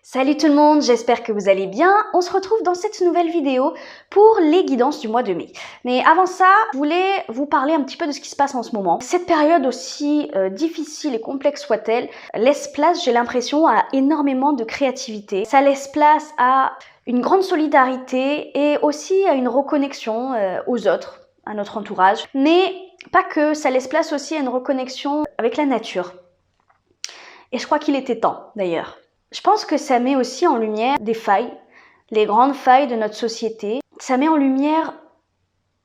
Salut tout le monde, j'espère que vous allez bien. On se retrouve dans cette nouvelle vidéo pour les guidances du mois de mai. Mais avant ça, je voulais vous parler un petit peu de ce qui se passe en ce moment. Cette période, aussi difficile et complexe soit-elle, laisse place, j'ai l'impression, à énormément de créativité. Ça laisse place à une grande solidarité et aussi à une reconnexion aux autres, à notre entourage. Mais pas que, ça laisse place aussi à une reconnexion avec la nature. Et je crois qu'il était temps, d'ailleurs. Je pense que ça met aussi en lumière des failles, les grandes failles de notre société. Ça met en lumière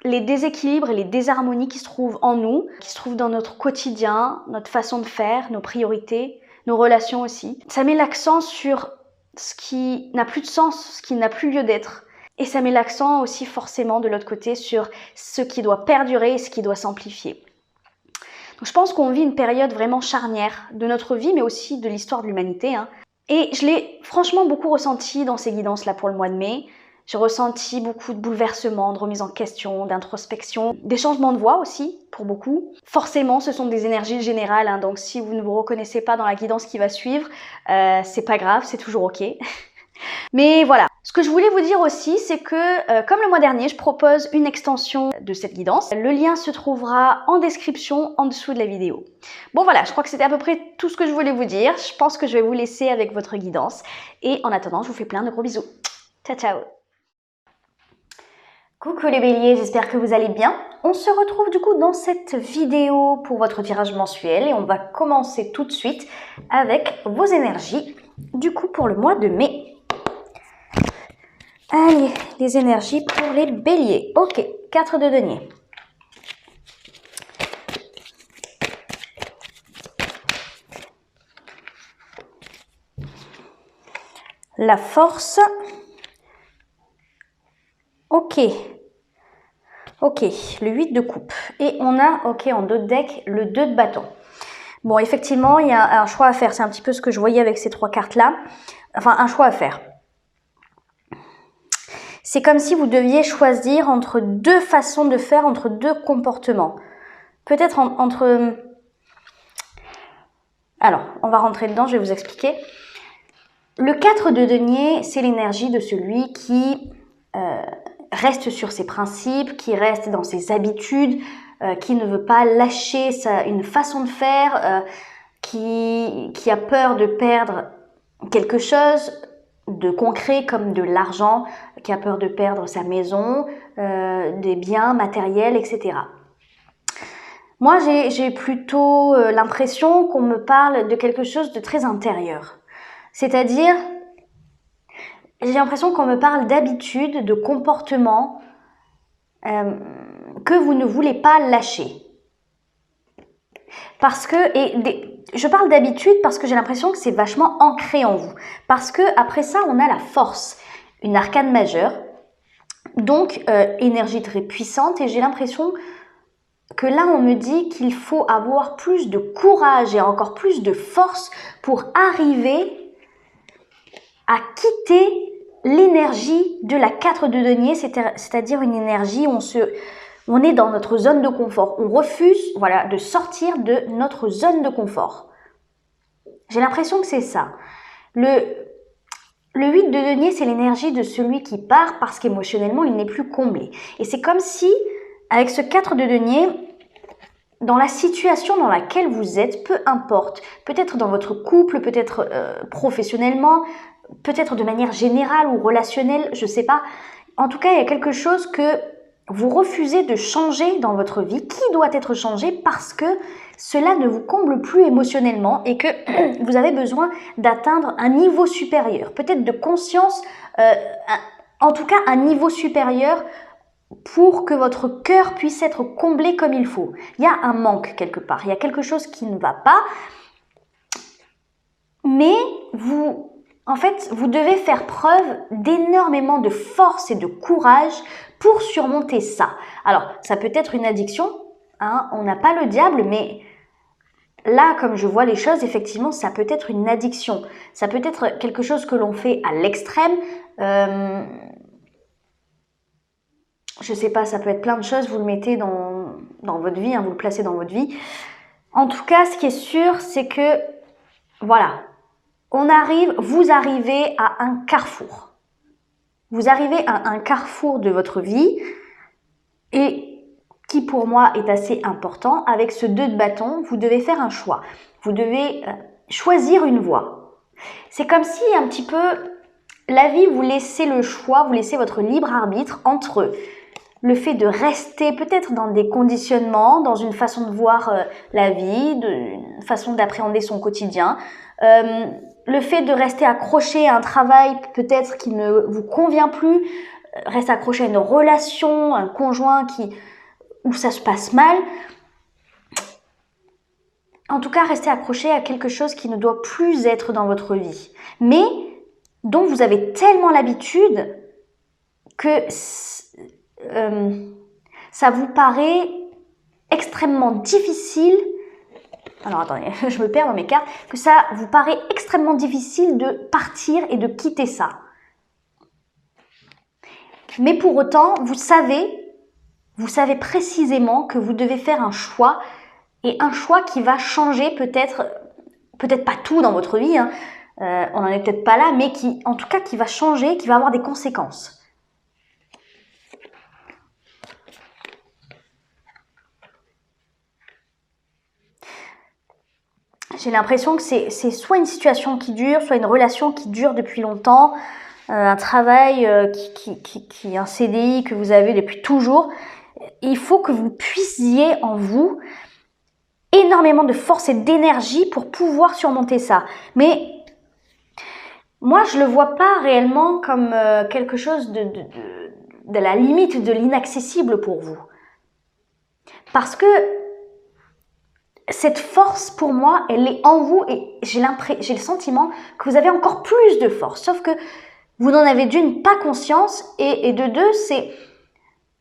les déséquilibres et les désharmonies qui se trouvent en nous, qui se trouvent dans notre quotidien, notre façon de faire, nos priorités, nos relations aussi. Ça met l'accent sur ce qui n'a plus de sens, ce qui n'a plus lieu d'être. Et ça met l'accent aussi forcément de l'autre côté sur ce qui doit perdurer et ce qui doit s'amplifier. Donc je pense qu'on vit une période vraiment charnière de notre vie, mais aussi de l'histoire de l'humanité. Et je l'ai franchement beaucoup ressenti dans ces guidances-là pour le mois de mai. J'ai ressenti beaucoup de bouleversements, de remise en question, d'introspection, des changements de voix aussi, pour beaucoup. Forcément, ce sont des énergies générales, donc si vous ne vous reconnaissez pas dans la guidance qui va suivre, c'est pas grave, c'est toujours ok. Mais voilà, ce que je voulais vous dire aussi, c'est que comme le mois dernier, je propose une extension de cette guidance. Le lien se trouvera en description en dessous de la vidéo. Bon voilà, je crois que c'était à peu près tout ce que je voulais vous dire. Je pense que je vais vous laisser avec votre guidance. Et en attendant, je vous fais plein de gros bisous. Ciao, ciao! Coucou les béliers, j'espère que vous allez bien. On se retrouve du coup dans cette vidéo pour votre tirage mensuel et on va commencer tout de suite avec vos énergies du coup pour le mois de mai. Allez, les énergies pour les béliers. Ok, 4 de denier. La force. Ok. Ok, le 8 de coupe. Et on a, ok, en dos de deck, le 2 de bâton. Bon, effectivement, il y a un choix à faire. C'est un petit peu ce que je voyais avec ces 3 cartes-là. Enfin, un choix à faire. C'est comme si vous deviez choisir entre deux façons de faire, entre deux comportements. Peut-être entre... Alors, on va rentrer dedans, je vais vous expliquer. Le 4 de denier, c'est l'énergie de celui qui reste sur ses principes, qui reste dans ses habitudes, qui ne veut pas lâcher une façon de faire, qui a peur de perdre quelque chose de concret comme de l'argent, qui a peur de perdre sa maison, des biens matériels, etc. Moi, j'ai plutôt l'impression qu'on me parle de quelque chose de très intérieur. C'est-à-dire, j'ai l'impression qu'on me parle d'habitude, de comportement que vous ne voulez pas lâcher. Parce que, je parle d'habitude parce que j'ai l'impression que c'est vachement ancré en vous. Parce que après ça, on a la force, une arcane majeure, donc énergie très puissante. Et j'ai l'impression que là, on me dit qu'il faut avoir plus de courage et encore plus de force pour arriver à quitter l'énergie de la 4 de denier, c'est-à-dire une énergie où on est dans notre zone de confort. On refuse, voilà, de sortir de notre zone de confort. J'ai l'impression que c'est ça. Le 8 de denier, c'est l'énergie de celui qui part parce qu'émotionnellement, il n'est plus comblé. Et c'est comme si, avec ce 4 de denier, dans la situation dans laquelle vous êtes, peu importe, peut-être dans votre couple, peut-être professionnellement, peut-être de manière générale ou relationnelle, je ne sais pas. En tout cas, il y a quelque chose que vous refusez de changer dans votre vie, qui doit être changé parce que cela ne vous comble plus émotionnellement et que vous avez besoin d'atteindre un niveau supérieur, peut-être de conscience, en tout cas un niveau supérieur pour que votre cœur puisse être comblé comme il faut. Il y a un manque quelque part, il y a quelque chose qui ne va pas, mais en fait, vous devez faire preuve d'énormément de force et de courage pour surmonter ça. Alors, ça peut être une addiction, on n'a pas le diable, mais là, comme je vois les choses, effectivement, ça peut être une addiction. Ça peut être quelque chose que l'on fait à l'extrême. Je sais pas, ça peut être plein de choses, vous le mettez dans votre vie, vous le placez dans votre vie. En tout cas, ce qui est sûr, c'est que, voilà, vous arrivez à un carrefour. Vous arrivez à un carrefour de votre vie et qui pour moi est assez important. Avec ce 2 de bâton, vous devez faire un choix. Vous devez choisir une voie. C'est comme si un petit peu la vie vous laissait le choix, vous laissez votre libre arbitre entre le fait de rester peut-être dans des conditionnements, dans une façon de voir la vie, une façon d'appréhender son quotidien, le fait de rester accroché à un travail peut-être qui ne vous convient plus, rester accroché à une relation, un conjoint où ça se passe mal. En tout cas, rester accroché à quelque chose qui ne doit plus être dans votre vie, mais dont vous avez tellement l'habitude que ça vous paraît extrêmement difficile. Alors attendez, je me perds dans mes cartes. Que ça vous paraît extrêmement difficile de partir et de quitter ça. Mais pour autant, vous savez précisément que vous devez faire un choix, et un choix qui va changer peut-être pas tout dans votre vie, hein. On n'en est peut-être pas là, mais en tout cas qui va changer, qui va avoir des conséquences. J'ai l'impression que c'est soit une situation qui dure, soit une relation qui dure depuis longtemps, un travail un CDI que vous avez depuis toujours. Il faut que vous puisiez en vous énormément de force et d'énergie pour pouvoir surmonter ça. Mais moi, je le vois pas réellement comme quelque chose de la limite de l'inaccessible pour vous. Parce que cette force, pour moi, elle est en vous et j'ai le sentiment que vous avez encore plus de force. Sauf que vous n'en avez d'une pas conscience et de deux,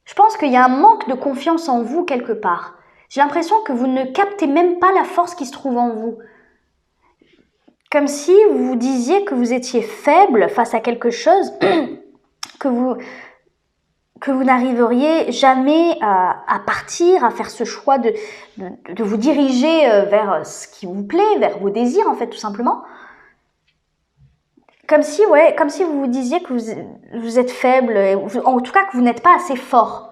je pense qu'il y a un manque de confiance en vous quelque part. J'ai l'impression que vous ne captez même pas la force qui se trouve en vous. Comme si vous vous disiez que vous étiez faible face à quelque chose, que vous n'arriveriez jamais à partir, à faire ce choix de vous diriger vers ce qui vous plaît, vers vos désirs en fait tout simplement. Comme si vous vous disiez que vous êtes faible, en tout cas que vous n'êtes pas assez fort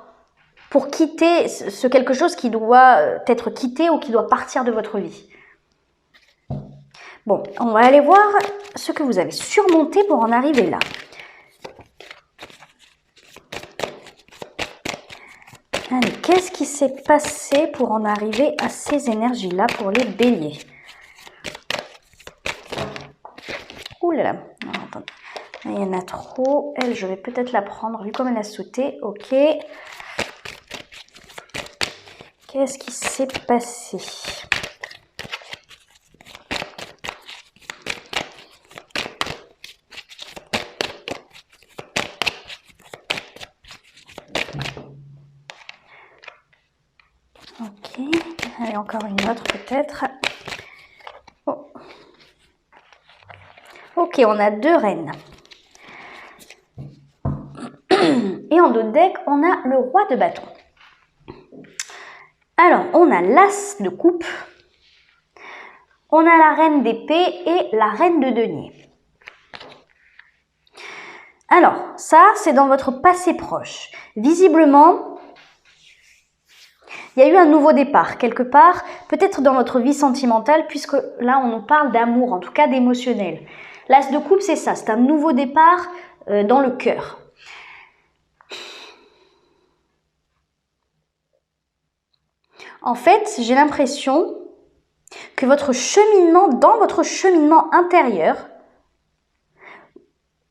pour quitter ce quelque chose qui doit être quitté ou qui doit partir de votre vie. Bon, on va aller voir ce que vous avez surmonté pour en arriver là. Allez, qu'est-ce qui s'est passé pour en arriver à ces énergies-là pour les béliers? Ouh là là, attendez. Il y en a trop. Elle, je vais peut-être la prendre vu comme elle a sauté. Ok. Qu'est-ce qui s'est passé? Ok. Allez, encore une autre peut-être. Oh. Ok, on a 2 reines. Et en dos de deck, on a le roi de bâton. Alors, on a l'as de coupe, on a la reine d'épée et la reine de denier. Alors, ça, c'est dans votre passé proche. Visiblement, il y a eu un nouveau départ, quelque part, peut-être dans votre vie sentimentale, puisque là, on nous parle d'amour, en tout cas d'émotionnel. L'as de coupe, c'est ça, c'est un nouveau départ dans le cœur. En fait, j'ai l'impression que dans votre cheminement intérieur,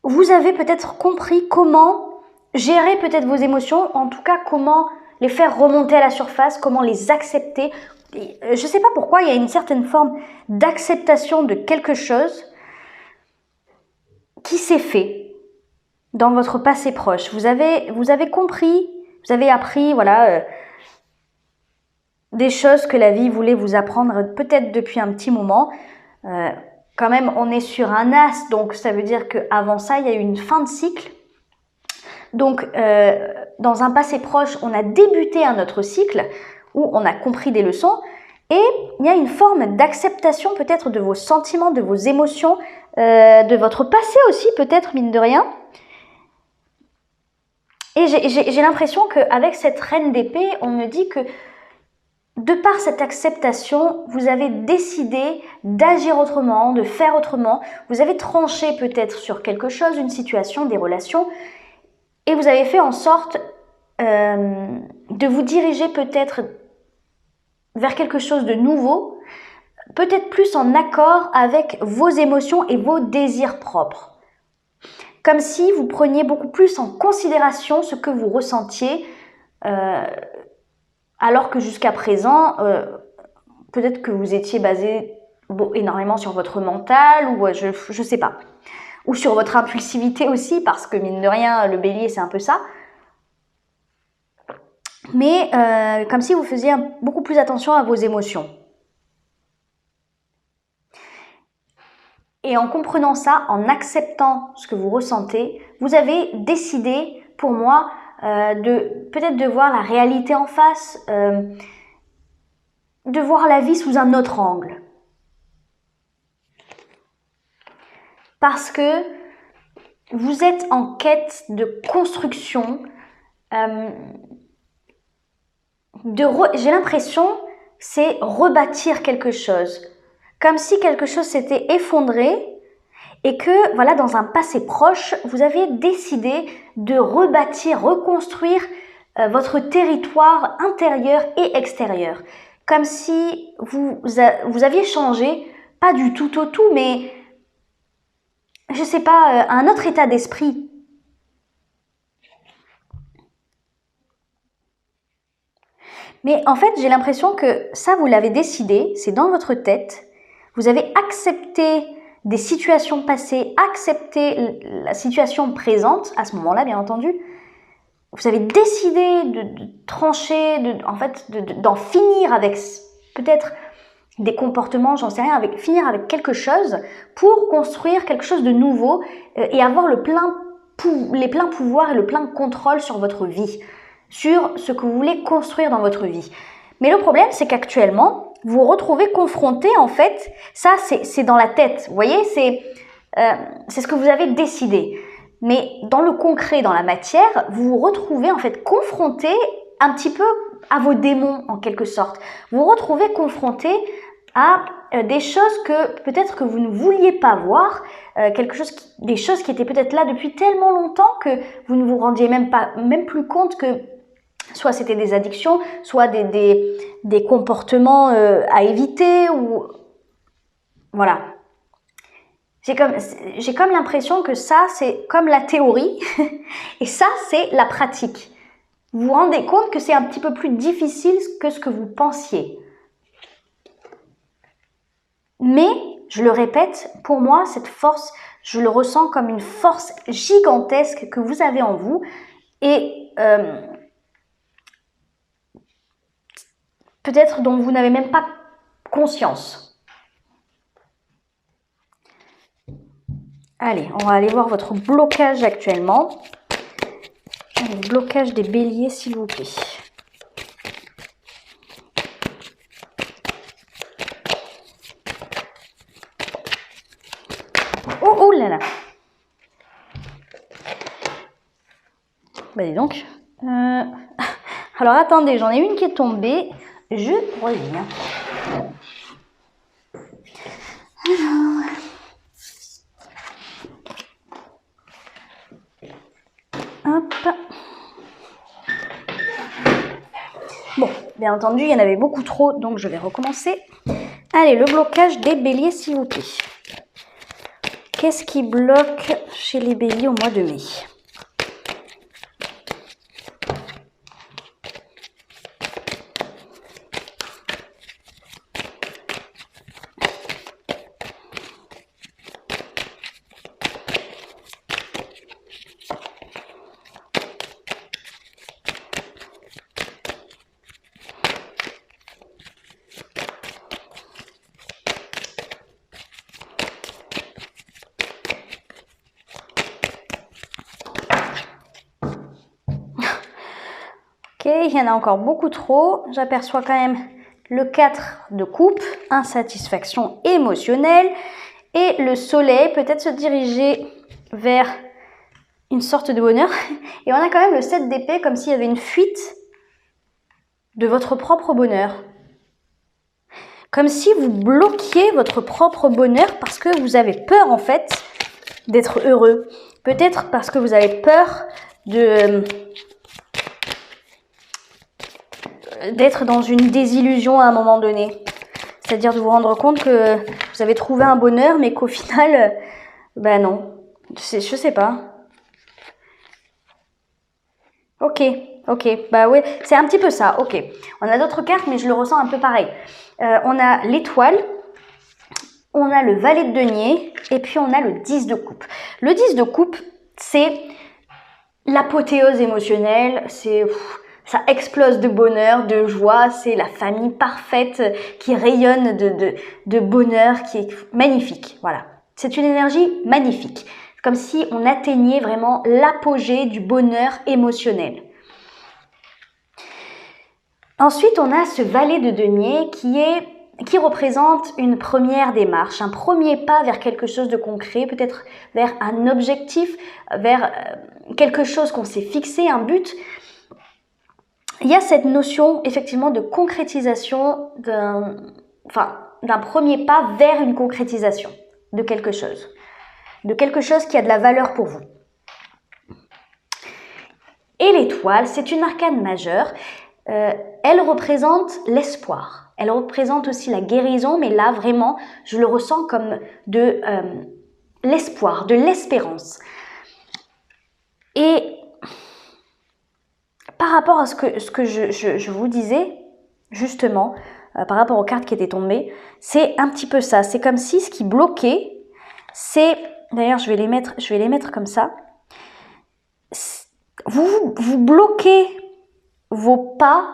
vous avez peut-être compris comment gérer peut-être vos émotions, en tout cas comment les faire remonter à la surface, comment les accepter. Je ne sais pas pourquoi, il y a une certaine forme d'acceptation de quelque chose qui s'est fait dans votre passé proche. Vous avez compris, vous avez appris, voilà, des choses que la vie voulait vous apprendre peut-être depuis un petit moment. Quand même, on est sur un as, donc ça veut dire qu'avant ça, il y a eu une fin de cycle. Donc, dans un passé proche, on a débuté un autre cycle où on a compris des leçons et il y a une forme d'acceptation peut-être de vos sentiments, de vos émotions de votre passé aussi peut-être, mine de rien. Et j'ai l'impression qu'avec cette reine d'épée, on me dit que de par cette acceptation, vous avez décidé d'agir autrement, de faire autrement. Vous avez tranché peut-être sur quelque chose, une situation, des relations, et vous avez fait en sorte de vous diriger peut-être vers quelque chose de nouveau, peut-être plus en accord avec vos émotions et vos désirs propres. Comme si vous preniez beaucoup plus en considération ce que vous ressentiez, alors que jusqu'à présent, peut-être que vous étiez basé énormément sur votre mental, ou je sais pas. Ou sur votre impulsivité aussi, parce que mine de rien, le bélier, c'est un peu ça. Mais comme si vous faisiez beaucoup plus attention à vos émotions. Et en comprenant ça, en acceptant ce que vous ressentez, vous avez décidé, pour moi, peut-être de voir la réalité en face, de voir la vie sous un autre angle. Parce que vous êtes en quête de construction, j'ai l'impression, c'est rebâtir quelque chose. Comme si quelque chose s'était effondré et que, voilà, dans un passé proche, vous aviez décidé de rebâtir, reconstruire votre territoire intérieur et extérieur. Comme si vous aviez changé, pas du tout au tout, mais, je sais pas, un autre état d'esprit. Mais en fait, j'ai l'impression que ça, vous l'avez décidé, c'est dans votre tête. Vous avez accepté des situations passées, accepté la situation présente, à ce moment-là, bien entendu. Vous avez décidé de trancher, d'en finir avec peut-être des comportements, j'en sais rien, finir avec quelque chose pour construire quelque chose de nouveau et avoir les pleins pouvoirs et le plein contrôle sur votre vie, sur ce que vous voulez construire dans votre vie. Mais le problème, c'est qu'actuellement, vous vous retrouvez confronté, en fait, ça c'est dans la tête, vous voyez, c'est ce que vous avez décidé. Mais dans le concret, dans la matière, vous vous retrouvez en fait confronté un petit peu à vos démons en quelque sorte. Vous vous retrouvez confronté à des choses que peut-être que vous ne vouliez pas voir, des choses qui étaient peut-être là depuis tellement longtemps que vous ne vous rendiez même plus compte que soit c'était des addictions, soit des comportements à éviter, ou voilà. J'ai comme l'impression que ça, c'est comme la théorie et ça, c'est la pratique. Vous vous rendez compte que c'est un petit peu plus difficile que ce que vous pensiez. Mais, je le répète, pour moi, cette force, je le ressens comme une force gigantesque que vous avez en vous et peut-être dont vous n'avez même pas conscience. Allez, on va aller voir votre blocage actuellement. Le blocage des béliers, s'il vous plaît. Oh là là. Bah dis donc. Alors attendez, j'en ai une qui est tombée. Je reviens. Alors. Hop. Bon, bien entendu, il y en avait beaucoup trop, donc je vais recommencer. Allez, le blocage des béliers, s'il vous plaît. Qu'est-ce qui bloque chez les béliers au mois de mai ? Il y en a encore beaucoup trop. J'aperçois quand même le 4 de coupe, insatisfaction émotionnelle. Et le soleil peut-être se diriger vers une sorte de bonheur. Et on a quand même le 7 d'épée comme s'il y avait une fuite de votre propre bonheur. Comme si vous bloquiez votre propre bonheur parce que vous avez peur en fait d'être heureux. Peut-être parce que vous avez peur d'être dans une désillusion à un moment donné. C'est-à-dire de vous rendre compte que vous avez trouvé un bonheur mais qu'au final, ben non. Je sais pas. Ok, bah oui, c'est un petit peu ça, ok. On a d'autres cartes, mais je le ressens un peu pareil. On a l'étoile, on a le valet de denier, et puis on a le 10 de coupe. Le 10 de coupe, c'est l'apothéose émotionnelle, ça explose de bonheur, de joie, c'est la famille parfaite qui rayonne de bonheur, qui est magnifique, voilà. C'est une énergie magnifique. Comme si on atteignait vraiment l'apogée du bonheur émotionnel. Ensuite, on a ce valet de denier qui représente une première démarche, un premier pas vers quelque chose de concret, peut-être vers un objectif, vers quelque chose qu'on s'est fixé, un but. Il y a cette notion effectivement de concrétisation d'un premier pas vers une concrétisation de quelque chose qui a de la valeur pour vous. Et l'étoile, c'est une arcane majeure. Elle représente l'espoir. Elle représente aussi la guérison, mais là, vraiment, je le ressens comme de l'espoir, de l'espérance. Et par rapport à ce que je vous disais, justement, par rapport aux cartes qui étaient tombées, c'est un petit peu ça. C'est comme si ce qui bloquait, c'est... D'ailleurs, je vais les mettre comme ça. Vous bloquez vos pas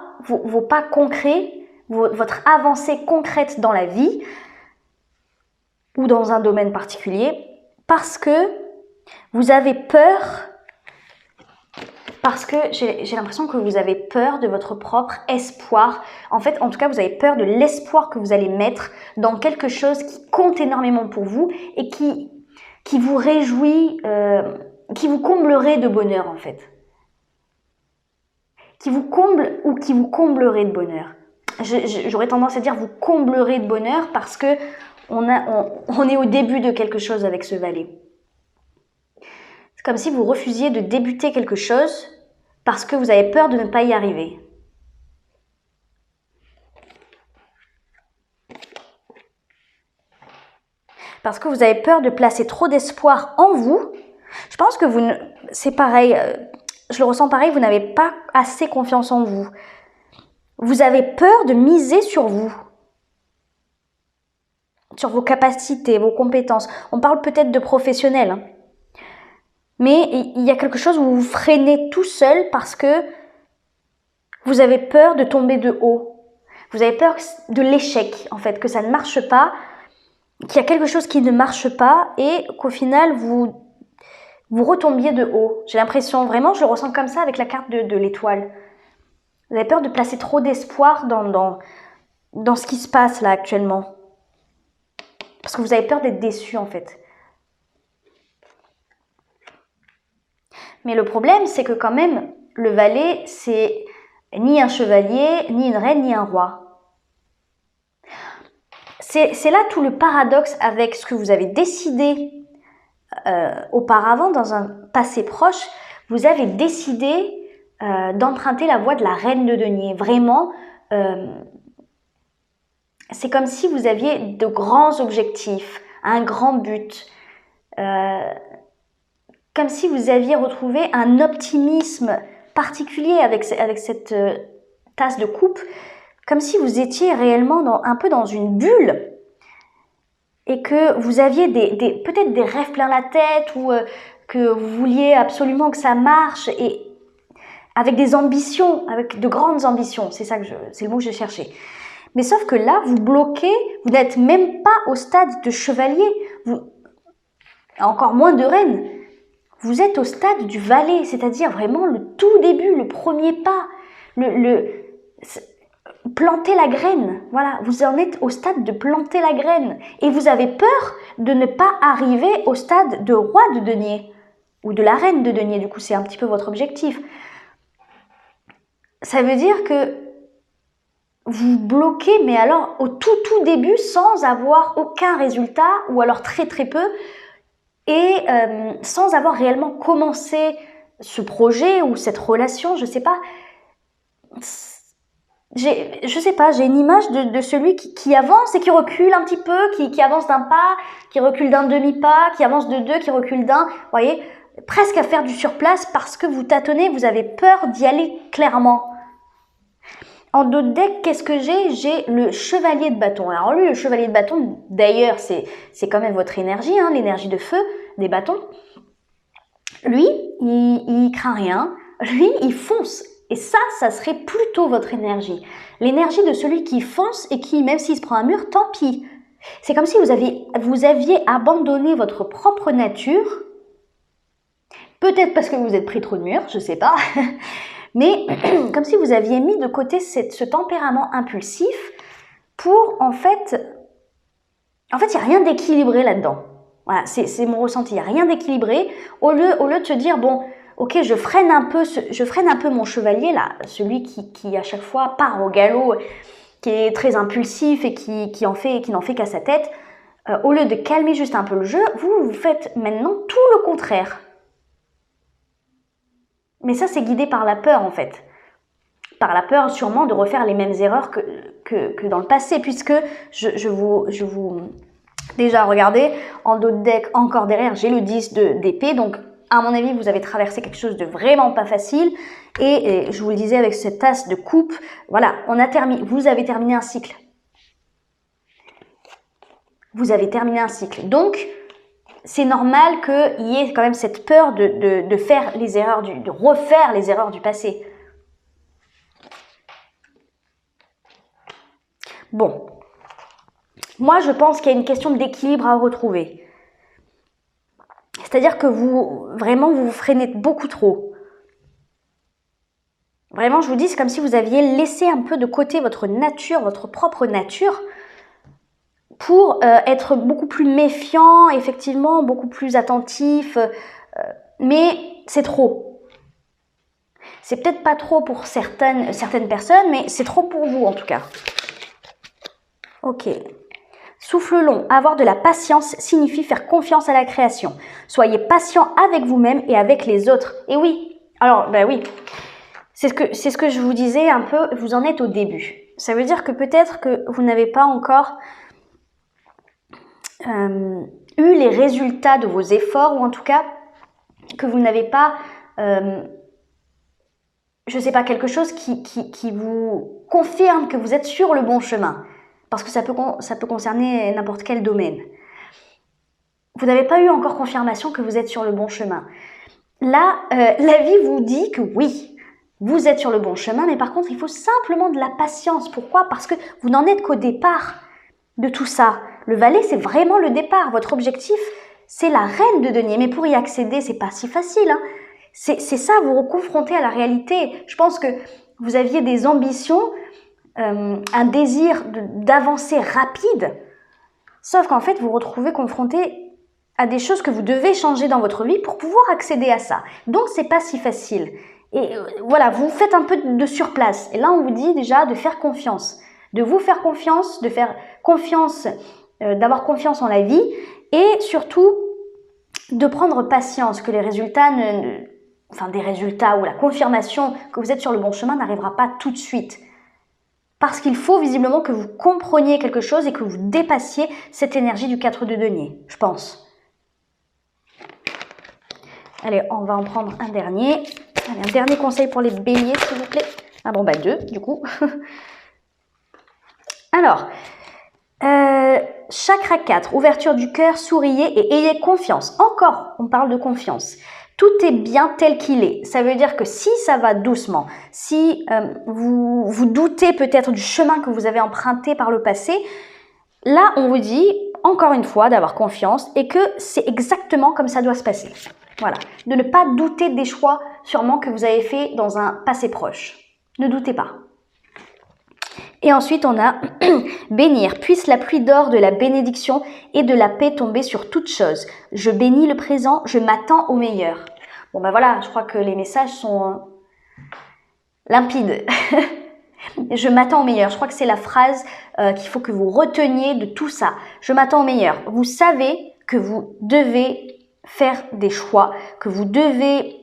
concrets, votre avancée concrète dans la vie ou dans un domaine particulier parce que vous avez peur, parce que j'ai l'impression que vous avez peur de votre propre espoir. En fait, en tout cas, vous avez peur de l'espoir que vous allez mettre dans quelque chose qui compte énormément pour vous et qui vous réjouit, qui vous comblerait de bonheur en fait. Qui vous comble ou qui vous comblerait de bonheur. J'aurais tendance à dire vous comblerez de bonheur parce que on est au début de quelque chose avec ce valet. C'est comme si vous refusiez de débuter quelque chose parce que vous avez peur de ne pas y arriver. Parce que vous avez peur de placer trop d'espoir en vous. Je pense que c'est pareil, je le ressens pareil, vous n'avez pas assez confiance en vous. Vous avez peur de miser sur vous, sur vos capacités, vos compétences. On parle peut-être de professionnels, hein. Mais il y a quelque chose où vous vous freinez tout seul parce que vous avez peur de tomber de haut. Vous avez peur de l'échec, en fait, que ça ne marche pas, qu'il y a quelque chose qui ne marche pas et qu'au final, vous retombiez de haut. J'ai l'impression, vraiment, je le ressens comme ça avec la carte de l'étoile. Vous avez peur de placer trop d'espoir dans ce qui se passe là actuellement. Parce que vous avez peur d'être déçu en fait. Mais le problème, c'est que quand même, le valet, c'est ni un chevalier, ni une reine, ni un roi. C'est là tout le paradoxe avec ce que vous avez décidé auparavant, dans un passé proche. Vous avez décidé d'emprunter la voie de la reine de denier. Vraiment, c'est comme si vous aviez de grands objectifs, un grand but. Comme si vous aviez retrouvé un optimisme particulier avec cette tasse de coupe, comme si vous étiez réellement un peu dans une bulle et que vous aviez peut-être des rêves plein la tête ou que vous vouliez absolument que ça marche et avec des ambitions, avec de grandes ambitions, c'est le mot que je cherchais. Mais sauf que là, vous bloquez, vous n'êtes même pas au stade de chevalier, encore moins de reine. Vous êtes au stade du valet, c'est-à-dire vraiment le tout début, le premier pas, planter la graine. Voilà, vous en êtes au stade de planter la graine. Et vous avez peur de ne pas arriver au stade de roi de denier. Ou de la reine de denier, du coup, c'est un petit peu votre objectif. Ça veut dire que vous bloquez, mais alors au tout début, sans avoir aucun résultat, ou alors très peu, et sans avoir réellement commencé ce projet ou cette relation, je sais pas. Je sais pas, j'ai une image de celui qui avance et qui recule un petit peu, qui avance d'un pas, qui recule d'un demi-pas, qui avance de deux, qui recule d'un, vous voyez, presque à faire du surplace parce que vous tâtonnez, vous avez peur d'y aller clairement. En dos de deck, qu'est-ce que j'ai? J'ai le chevalier de bâton. Alors lui, le chevalier de bâton, d'ailleurs, c'est quand même votre énergie, hein, l'énergie de feu des bâtons. Lui, il craint rien. Lui, il fonce. Et ça serait plutôt votre énergie. L'énergie de celui qui fonce et qui, même s'il se prend un mur, tant pis. C'est comme si vous aviez abandonné votre propre nature. Peut-être parce que vous êtes pris trop de murs, je sais pas. Mais comme si vous aviez mis de côté ce tempérament impulsif pour, en fait, il n'y a rien d'équilibré là-dedans. Voilà, c'est mon ressenti, il n'y a rien d'équilibré. Au lieu de se dire, bon, ok, je freine un peu mon chevalier, là, celui qui à chaque fois part au galop, qui est très impulsif et qui n'en fait qu'à sa tête, au lieu de calmer juste un peu le jeu, vous faites maintenant tout le contraire. Mais ça, c'est guidé par la peur, en fait. Par la peur, sûrement, de refaire les mêmes erreurs que dans le passé, puisque je vous... Déjà, regardez, en dos de deck, encore derrière, j'ai le 10 d'épée. Donc, à mon avis, vous avez traversé quelque chose de vraiment pas facile. Et je vous le disais avec cette tasse de coupe, voilà, vous avez terminé un cycle. Vous avez terminé un cycle. Donc, c'est normal qu'il y ait quand même cette peur de faire les erreurs de refaire les erreurs du passé. Bon. Moi, je pense qu'il y a une question d'équilibre à retrouver. C'est-à-dire que vous vous freinez beaucoup trop. Vraiment, je vous dis, c'est comme si vous aviez laissé un peu de côté votre nature, votre propre nature, pour être beaucoup plus méfiant, effectivement, beaucoup plus attentif, mais c'est trop. C'est peut-être pas trop pour certaines personnes, mais c'est trop pour vous en tout cas. Ok. Souffle long, avoir de la patience signifie faire confiance à la création. Soyez patient avec vous-même et avec les autres. Et oui, alors, ben oui, c'est ce que je vous disais un peu, vous en êtes au début. Ça veut dire que peut-être que vous n'avez pas encore eu les résultats de vos efforts, ou en tout cas, que vous n'avez pas, je sais pas, quelque chose qui vous confirme que vous êtes sur le bon chemin. Parce que ça peut concerner n'importe quel domaine. Vous n'avez pas eu encore confirmation que vous êtes sur le bon chemin. Là, la vie vous dit que oui, vous êtes sur le bon chemin, mais par contre, il faut simplement de la patience. Pourquoi? Parce que vous n'en êtes qu'au départ de tout ça. Le valet, c'est vraiment le départ. Votre objectif, c'est la reine de denier. Mais pour y accéder, c'est pas si facile, hein. C'est ça, vous vous confrontez à la réalité. Je pense que vous aviez des ambitions, un désir d'avancer rapide, sauf qu'en fait vous vous retrouvez confronté à des choses que vous devez changer dans votre vie pour pouvoir accéder à ça. Donc c'est pas si facile. Et voilà, vous faites un peu de surplace. Et là on vous dit déjà de faire confiance, de vous faire confiance, de faire confiance, d'avoir confiance en la vie, et surtout de prendre patience, que les résultats des résultats ou la confirmation que vous êtes sur le bon chemin n'arrivera pas tout de suite. Parce qu'il faut visiblement que vous compreniez quelque chose et que vous dépassiez cette énergie du 4 de denier, je pense. Allez, on va en prendre un dernier. Allez, un dernier conseil pour les béliers, s'il vous plaît. Ah bon, bah 2, du coup. Alors, chakra 4, ouverture du cœur, souriez et ayez confiance. Encore, on parle de confiance. Tout est bien tel qu'il est. Ça veut dire que si ça va doucement, si vous doutez peut-être du chemin que vous avez emprunté par le passé, là, on vous dit, encore une fois, d'avoir confiance et que c'est exactement comme ça doit se passer. Voilà. De ne pas douter des choix, sûrement, que vous avez fait dans un passé proche. Ne doutez pas. Et ensuite, on a bénir. Puisse la pluie d'or de la bénédiction et de la paix tomber sur toute chose. Je bénis le présent, je m'attends au meilleur. Bon ben voilà, je crois que les messages sont limpides. Je m'attends au meilleur. Je crois que c'est la phrase qu'il faut que vous reteniez de tout ça. Je m'attends au meilleur. Vous savez que vous devez faire des choix, que vous devez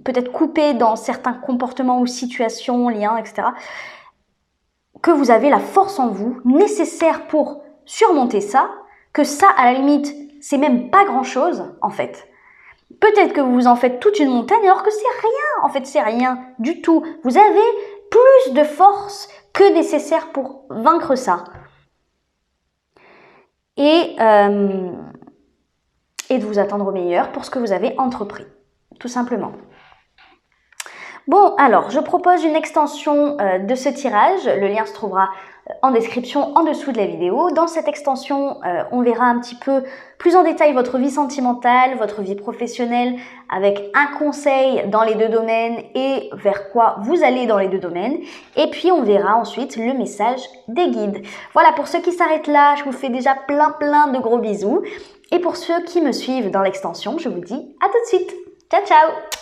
peut-être couper dans certains comportements ou situations, liens, etc. Que vous avez la force en vous nécessaire pour surmonter ça, que ça, à la limite, c'est même pas grand-chose, en fait. Peut-être que vous en faites toute une montagne, alors que c'est rien, en fait, c'est rien du tout. Vous avez plus de force que nécessaire pour vaincre ça. Et de vous attendre au meilleur pour ce que vous avez entrepris, tout simplement. Bon, alors, je propose une extension de ce tirage. Le lien se trouvera en description en dessous de la vidéo. Dans cette extension, on verra un petit peu plus en détail votre vie sentimentale, votre vie professionnelle, avec un conseil dans les deux domaines et vers quoi vous allez dans les deux domaines. Et puis, on verra ensuite le message des guides. Voilà, pour ceux qui s'arrêtent là, je vous fais déjà plein de gros bisous. Et pour ceux qui me suivent dans l'extension, je vous dis à tout de suite. Ciao, ciao!